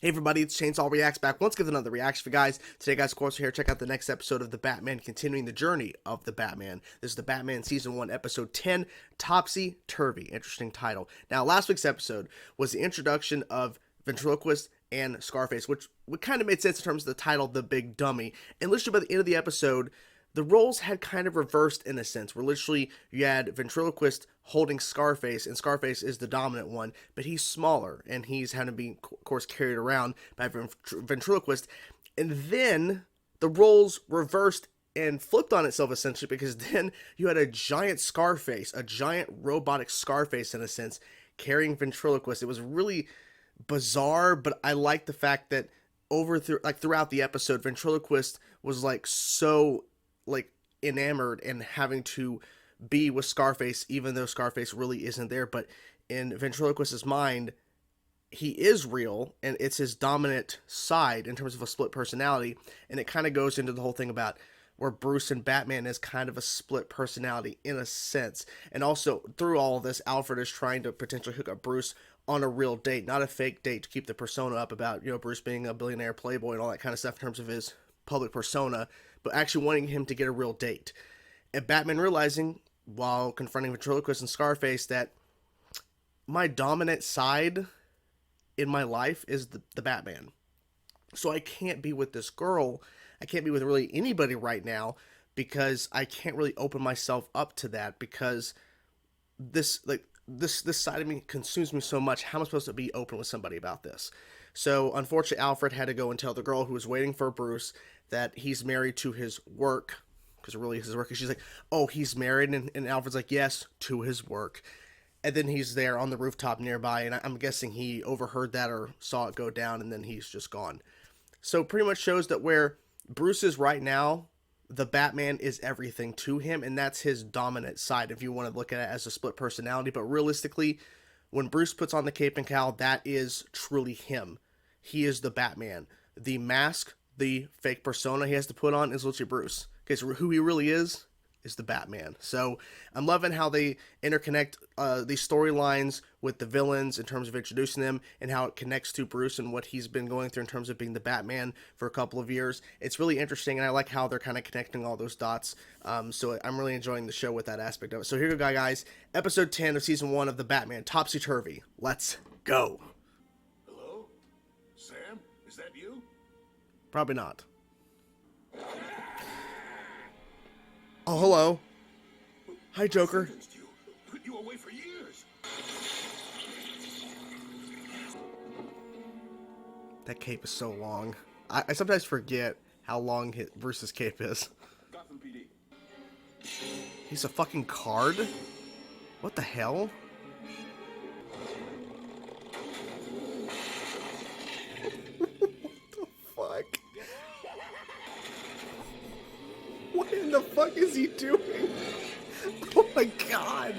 Hey everybody, it's Chainsaw Reacts back once again with another reaction for you guys. Today guys, of course, we're here. Check out the next episode of The Batman, continuing the journey of the Batman. This is The Batman Season 1, Episode 10, Topsy Turvy. Interesting title. Now, last week's episode was the introduction of Ventriloquist and Scarface, which kind of made sense in terms of the title, The Big Dummy. And literally by the end of the episode, the roles had kind of reversed in a sense, where literally you had Ventriloquist holding Scarface, and Scarface is the dominant one, but he's smaller, and he's having to be, of course, carried around by Ventriloquist. And then the roles reversed and flipped on itself, essentially, because then you had a giant Scarface, a giant robotic Scarface, in a sense, carrying Ventriloquist. It was really bizarre, but I like the fact that throughout the episode, Ventriloquist was so enamored and having to be with Scarface, even though Scarface really isn't there. But in Ventriloquist's mind, he is real, and it's his dominant side in terms of a split personality. And it kind of goes into the whole thing about where Bruce and Batman is kind of a split personality in a sense. And also through all of this, Alfred is trying to potentially hook up Bruce on a real date, not a fake date, to keep the persona up about, Bruce being a billionaire playboy and all that kind of stuff in terms of his public persona, but actually wanting him to get a real date. And Batman realizing, while confronting Ventriloquist and Scarface, that my dominant side in my life is the Batman. So I can't be with this girl. I can't be with really anybody right now, because I can't really open myself up to that, because this side of me consumes me so much. How am I supposed to be open with somebody about this? So unfortunately, Alfred had to go and tell the girl who was waiting for Bruce that he's married to his work, because really his work. And she's like, "Oh, he's married," and Alfred's like, "Yes, to his work." And then he's there on the rooftop nearby, and I'm guessing he overheard that or saw it go down, and then he's just gone. So pretty much shows that where Bruce is right now, the Batman is everything to him, and that's his dominant side, if you want to look at it as a split personality. But realistically, when Bruce puts on the cape and cowl, that is truly him. He is the Batman. The mask, the fake persona he has to put on, is literally Bruce. Okay, so who he really is the Batman. So I'm loving how they interconnect these storylines with the villains in terms of introducing them, and how it connects to Bruce and what he's been going through in terms of being the Batman for a couple of years. It's really interesting, and I like how they're kind of connecting all those dots. So I'm really enjoying the show with that aspect of it. So here we go, guys. Episode 10 of Season 1 of The Batman, Topsy Turvy. Let's go. Hello? Sam? Is that you? Probably not. Oh, hello. Hi, Joker. Sentenced you. Put you away for years. That cape is so long. I sometimes forget how long Bruce's cape is. Gotham PD. He's a fucking card? What the hell? What the fuck? What in the fuck is he doing? Oh my god.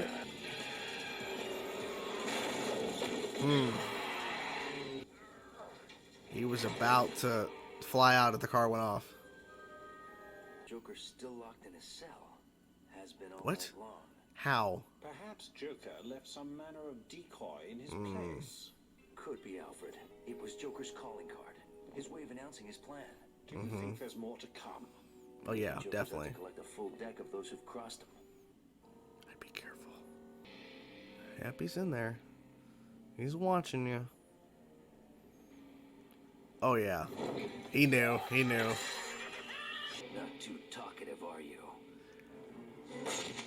He was about to fly out if the car went off. Joker's still locked in his cell. Has been all What? night long. How? Perhaps Joker left some manner of decoy in his place. Could be, Alfred. It was Joker's calling card. His way of announcing his plan. Do you think there's more to come? Oh yeah, Joker's definitely. out to collect a full deck of those who've crossed him. I'd be careful. Yep, he's in there. He's watching you. Oh yeah. He knew. He knew. Not too talkative, are you?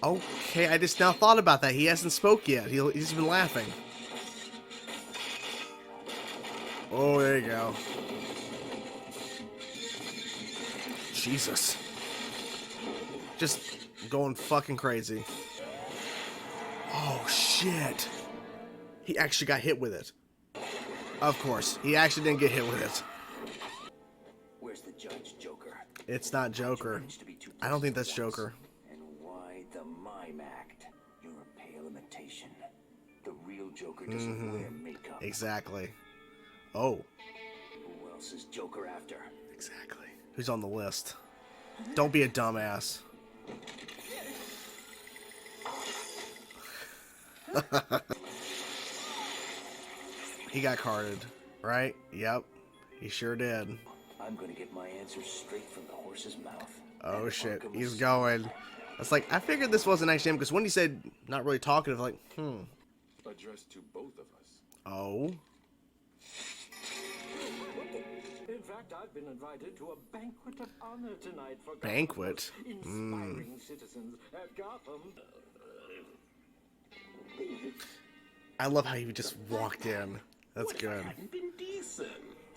Okay, I just now thought about that. He hasn't spoke yet. He's been laughing. Oh, there you go. Jesus. Just going fucking crazy. Oh, shit. He actually got hit with it. Of course. He actually didn't get hit with it. Where's the judge, Joker? It's not Joker. I don't think that's Joker. And why the mime act? You're a pale imitation. The real Joker doesn't wear makeup. Exactly. Oh. Who else is Joker after? Exactly. Who's on the list? Don't be a dumbass. He got carded, right? Yep. He sure did. I'm gonna get my answers straight from the horse's mouth. Oh And shit, Arkham he's is- going. It's like, I figured this wasn't actually him, because when he said not really talkative, like, Addressed to both of us. oh. In fact, I've been invited to a banquet of honor tonight for Banquet? Gotham's inspiring citizens at Gotham. I love how he just walked in. That's What if good. I hadn't been decent?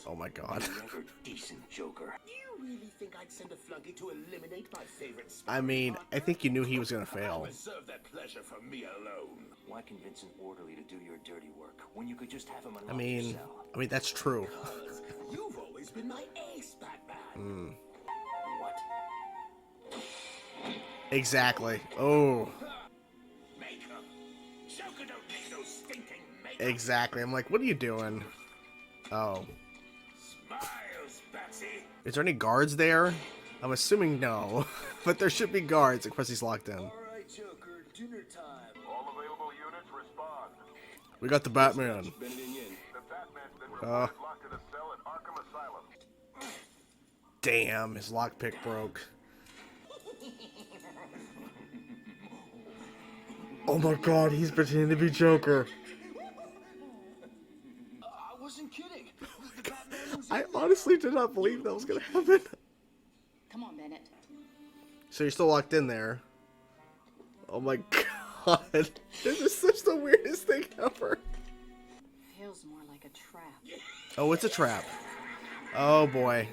Oh my god. Never decent, Joker. Do you really think I'd send a flunky to eliminate my favorite I mean, I think you knew he was gonna fail. Reserve that pleasure for me alone. Why convince an orderly to do your dirty work when you could just have him unlock I mean, your cell? that's true. Because you've always been my ace, Batman. What? Exactly. Oh, Makeup. Joker don't need no stinking makeup. exactly. I'm like, what are you doing? Oh. Smiles, Batsy. Is there any guards there? I'm assuming no. But there should be guards. Of course, he's locked in. All right, Joker, dinner time. All available units respond. We got the Batman. The Batman's been reported locked in a cell at Arkham Asylum. Damn, his lockpick broke. Oh my god, he's pretending to be Joker. I wasn't kidding. The Batman was I honestly did not believe that was gonna happen. Come on, Bennett. So you're still locked in there. Oh my god. This is such the weirdest thing ever. Feels more like a trap. Oh, it's a trap. Oh boy.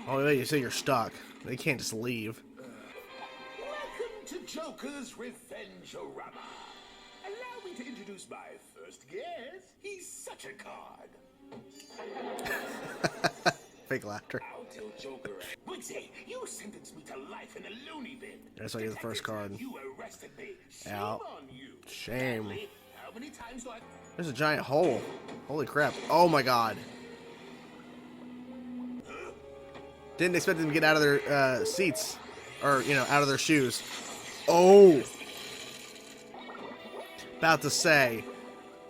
Oh wait, you say you're stuck. They can't just leave. Welcome to Joker's Revenge-orama. Allow me to introduce my first guest. He's such a card. Fake laughter. I'll tell Joker. Bugsy, you sentenced me to life in a loony bin. That's why you're the first card. You arrested me. Shame Ow. on you. Shame. Lee, how many times do I... There's a giant hole. Holy crap. Oh my god. Didn't expect them to get out of their seats. Or, out of their shoes. Oh! About to say.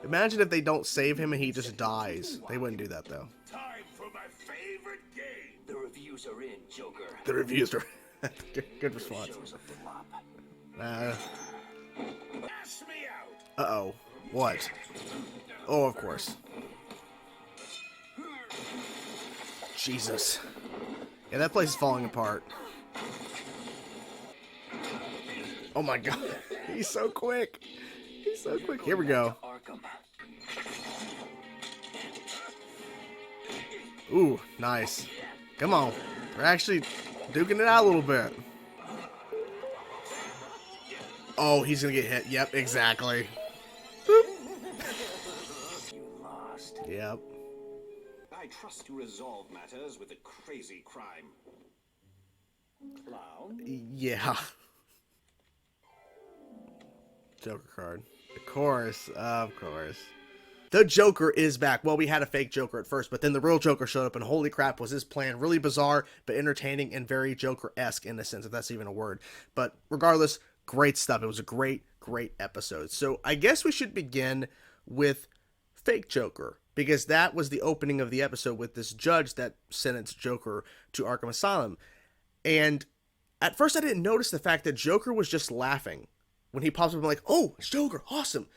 Imagine if they don't save him and he just dies. They wouldn't do that, though. Time for my favorite game. The reviews are in, Joker. The reviews are... good response. Shows a flop. Ask me out. Uh-oh. What? Oh, of course. Jesus. Yeah, that place is falling apart. Oh my god. He's so quick. He's so quick. Here we go. Arkham. Ooh, nice. Come on. We're actually duking it out a little bit. Oh, he's gonna get hit. Yep, exactly. Boop. You lost. Yep. I trust you resolve matters with a crazy crime. Clown? Yeah. Joker card. Of course. Of course. The Joker is back. Well, we had a fake Joker at first, but then the real Joker showed up, and holy crap, was his plan really bizarre, but entertaining and very Joker-esque in a sense, if that's even a word. But regardless, great stuff. It was a great, great episode. So I guess we should begin with fake Joker, because that was the opening of the episode with this judge that sentenced Joker to Arkham Asylum. And at first I didn't notice the fact that Joker was just laughing. When he pops up, I'm like, oh, it's Joker, awesome.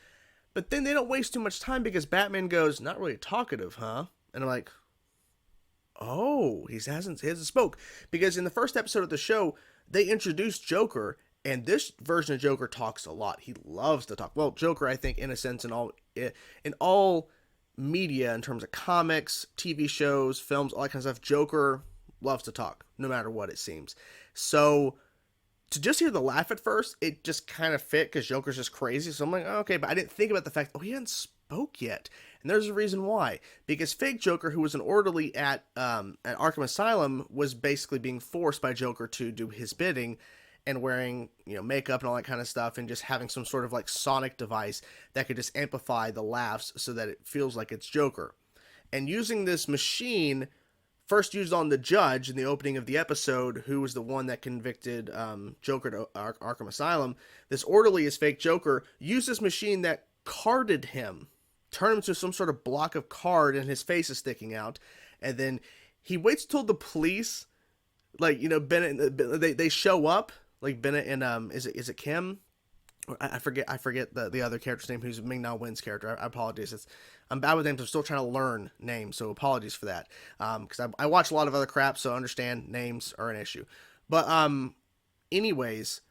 But then they don't waste too much time because Batman goes, not really talkative, huh? And I'm like, oh, he hasn't spoke. Because in the first episode of the show, they introduced Joker, and this version of Joker talks a lot. He loves to talk. Well, Joker, I think, in a sense, in all media, in terms of comics, TV shows, films, all that kind of stuff, Joker loves to talk, no matter what it seems. So to just hear the laugh at first, it just kind of fit because Joker's just crazy. So I'm like, oh, okay, but I didn't think about the fact, oh, he hadn't spoke yet. And there's a reason why. Because fake Joker, who was an orderly at Arkham Asylum, was basically being forced by Joker to do his bidding and wearing, makeup and all that kind of stuff and just having some sort of like sonic device that could just amplify the laughs so that it feels like it's Joker. And using this machine, first used on the judge in the opening of the episode, who was the one that convicted Joker to Arkham Asylum, this orderly is fake Joker, used this machine that carded him turn him to some sort of block of card and his face is sticking out. And then he waits till the police, like, Bennett, they show up, like Bennett and, is it Kim? I forget the other character's name, who's Ming Na Wen's character. I apologize. I'm bad with names. I'm still trying to learn names, so apologies for that. Because I watch a lot of other crap, so I understand names are an issue. But anyways,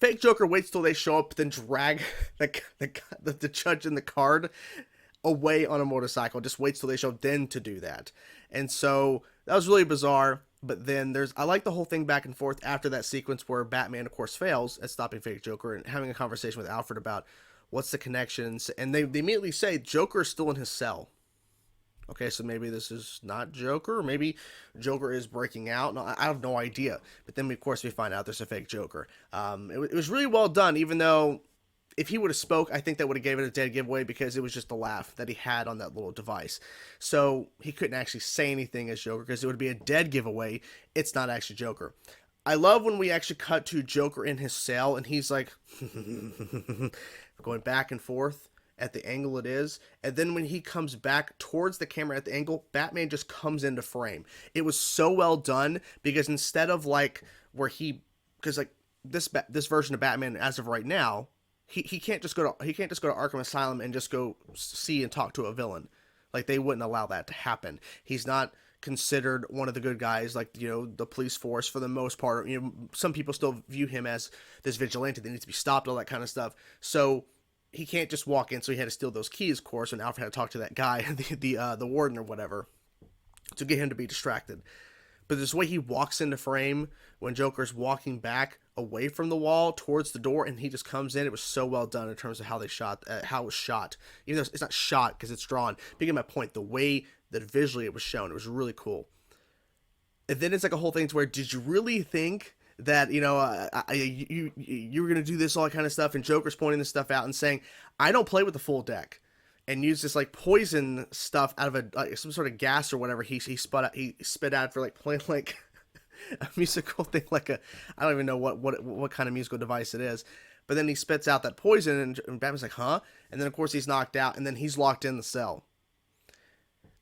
fake Joker waits till they show up, then drag the judge and the card away on a motorcycle. Just waits till they show up, then to do that. And so that was really bizarre. But then I like the whole thing back and forth after that sequence where Batman, of course, fails at stopping fake Joker and having a conversation with Alfred about what's the connections. And they immediately say Joker is still in his cell. Okay, so maybe this is not Joker. Maybe Joker is breaking out. No, I have no idea. But then, of course, we find out there's a fake Joker. It was really well done, even though if he would have spoke, I think that would have gave it a dead giveaway because it was just a laugh that he had on that little device. So he couldn't actually say anything as Joker because it would be a dead giveaway. It's not actually Joker. I love when we actually cut to Joker in his cell and he's like going back and forth at the angle it is. And then when he comes back towards the camera at the angle, Batman just comes into frame. It was so well done because instead of like where because like this version of Batman as of right now, he can't just go to Arkham Asylum and just go see and talk to a villain. Like, they wouldn't allow that to happen. He's not considered one of the good guys, like, the police force for the most part. Some people still view him as this vigilante that needs to be stopped, all that kind of stuff. So he can't just walk in. So he had to steal those keys, of course, and Alfred had to talk to that guy, the warden or whatever, to get him to be distracted. But this way he walks into frame when Joker's walking back away from the wall towards the door, and he just comes in. It was so well done in terms of how it was shot. Even though it's not shot because it's drawn. But you get my point. The way that visually it was shown, it was really cool. And then it's like a whole thing to where, did you really think that you were gonna do this, all that kind of stuff? And Joker's pointing this stuff out and saying, "I don't play with the full deck." And use this like poison stuff out of some sort of gas or whatever he spit out for like playing like a musical thing, like I don't even know what kind of musical device it is. But then he spits out that poison and Batman's like, huh? And then of course he's knocked out and then he's locked in the cell.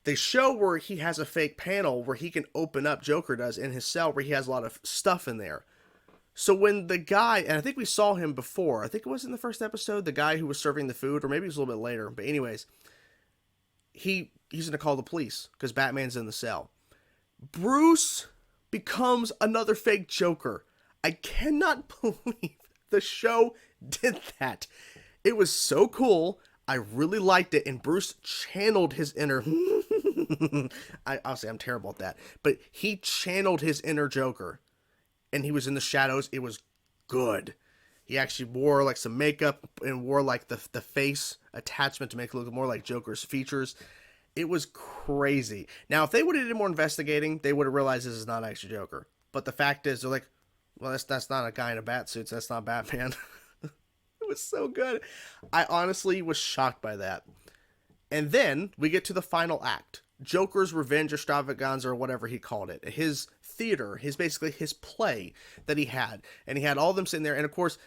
They show where he has a fake panel where he can open up, Joker does, in his cell where he has a lot of stuff in there. So when the guy, and I think we saw him before, I think it was in the first episode, the guy who was serving the food, or maybe it was a little bit later, but anyways, he's going to call the police because Batman's in the cell. Bruce becomes another fake Joker. I cannot believe the show did that. It was so cool. I really liked it, and Bruce channeled his inner... Obviously, I'm terrible at that, but he channeled his inner Joker. And he was in the shadows. It was good. He actually wore like some makeup and wore like the face attachment to make it look more like Joker's features. It was crazy. Now, if they would have did more investigating, they would have realized this is not actually Joker. But the fact is, they're like, well, that's not a guy in a bat suit. So that's not Batman. It was so good. I honestly was shocked by that. And then we get to the final act. Joker's Revenge Extravaganza, or whatever he called it. His theater, basically his play that he had. And he had all of them sitting there. And of course,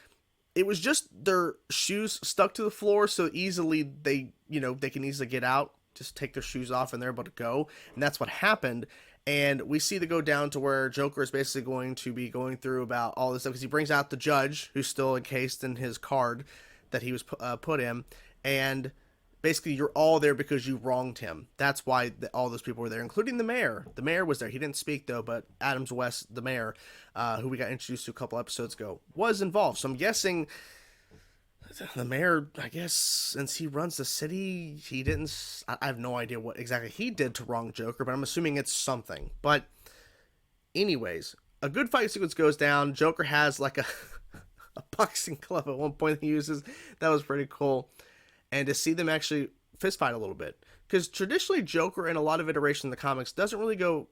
it was just their shoes stuck to the floor so easily they can easily get out. Just take their shoes off and they're able to go. And that's what happened. And we see the go down to where Joker is basically going to be going through about all this stuff. Because he brings out the judge, who's still encased in his card that he was put in. And basically, you're all there because you wronged him. That's why all those people were there, including the mayor. The mayor was there. He didn't speak, though, but Adams West, the mayor, who we got introduced to a couple episodes ago, was involved. So I'm guessing the mayor, I guess, since he runs the city, he didn't... I have no idea what exactly he did to wrong Joker, but I'm assuming it's something. But anyways, a good fight sequence goes down. Joker has like a boxing glove at one point he uses. That was pretty cool. And to see them actually fist fight a little bit. Because traditionally, Joker in a lot of iterations in the comics doesn't really go,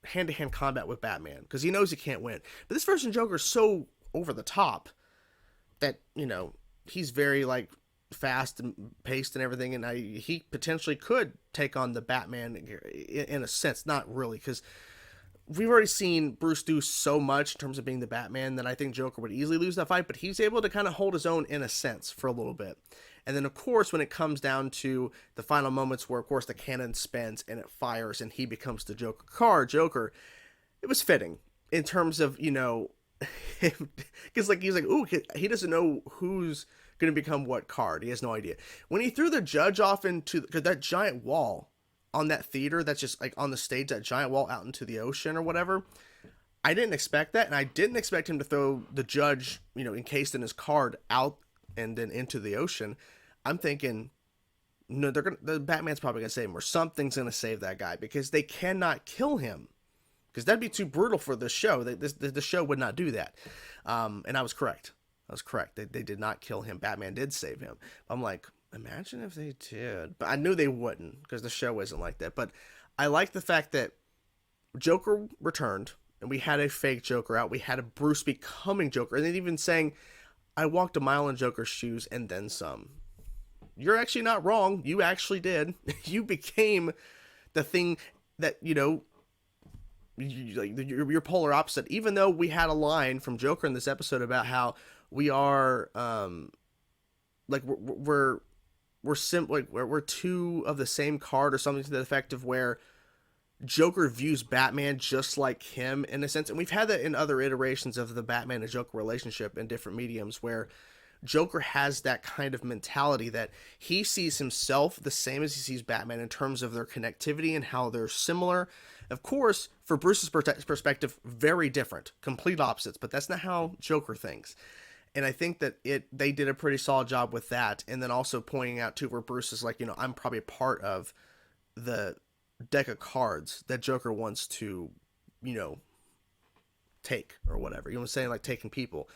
hand-to-hand combat with Batman. Because he knows he can't win. But this version of Joker is so over the top that, he's very, fast and paced and everything. And he potentially could take on the Batman in a sense. Not really. Because we've already seen Bruce do so much in terms of being the Batman that I think Joker would easily lose that fight, but he's able to kind of hold his own in a sense for a little bit. And then, of course, when it comes down to the final moments where, of course, the cannon spins and it fires and he becomes the Joker, it was fitting in terms of, you know, because like he's like, ooh, he doesn't know who's going to become what card. He has no idea. When he threw the judge off into that giant wall on that theater that's just like on the stage, that giant wall out into the ocean or whatever, I didn't expect that, and I didn't expect him to throw the judge, you know, encased in his card out and then into the ocean. I'm thinking, no, the Batman's probably gonna save him, or something's gonna save that guy, because they cannot kill him, because that'd be too brutal for the show. The show would not do that. And I was correct. They did not kill him. Batman did save him. I'm like, imagine if they did. But I knew they wouldn't, because the show isn't like that. But I like the fact that Joker returned, and we had a fake Joker out. We had a Bruce becoming Joker. And then even saying, I walked a mile in Joker's shoes and then some. You're actually not wrong. You actually did. You became the thing that, you know, you're polar opposite. Even though we had a line from Joker in this episode about how we are, like we're two of the same card, or something to the effect of where Joker views Batman just like him in a sense. And we've had that in other iterations of the Batman and Joker relationship in different mediums, where Joker has that kind of mentality that he sees himself the same as he sees Batman in terms of their connectivity and how they're similar. Of course, for Bruce's perspective, very different, complete opposites, but that's not how Joker thinks. And I think that they did a pretty solid job with that. And then also pointing out too, where Bruce is like, you know, I'm probably a part of the deck of cards that Joker wants to, you know, take or whatever. You know what I'm saying? Like taking people.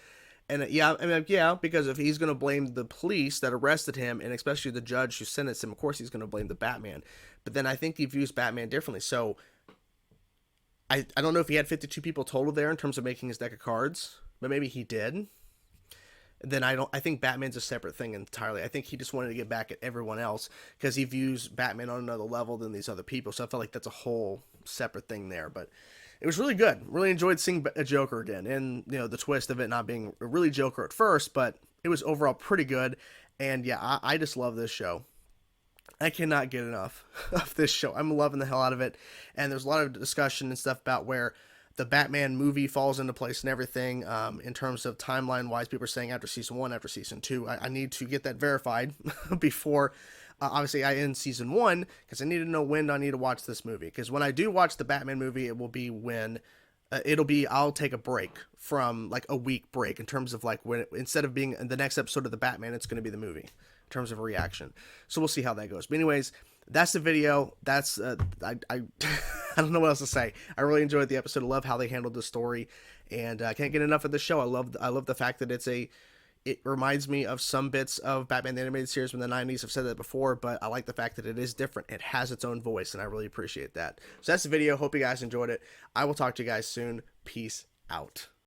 And yeah, I mean, yeah, because if he's going to blame the police that arrested him, and especially the judge who sentenced him, of course he's going to blame the Batman. But then I think he views Batman differently. So I don't know if he had 52 people total there in terms of making his deck of cards, but maybe he did. Then I think Batman's a separate thing entirely. I think he just wanted to get back at everyone else because he views Batman on another level than these other people. So I felt like that's a whole separate thing there. But it was really good. Really enjoyed seeing a Joker again, and you know, the twist of it not being really Joker at first, but it was overall pretty good. And yeah, I just love this show. I cannot get enough of this show. I'm loving the hell out of it. And there's a lot of discussion and stuff about where the Batman movie falls into place and everything, in terms of timeline wise. People are saying after season 1, after season 2. I need to get that verified before obviously I end season 1, because I need to know when I need to watch this movie. Because when I do watch the Batman movie, it will be when I'll take a break from like a week break in terms of like when instead of being the next episode of the Batman, it's going to be the movie in terms of a reaction. So we'll see how that goes. But anyways, that's the video. That's I I don't know what else to say. I really enjoyed the episode. I love how they handled the story, and I can't get enough of the show. I love the fact that it reminds me of some bits of Batman the Animated Series from the 90s. I've said that before, but I like the fact that it is different. It has its own voice, and I really appreciate that. So that's the video. Hope you guys enjoyed it. I will talk to you guys soon. Peace out.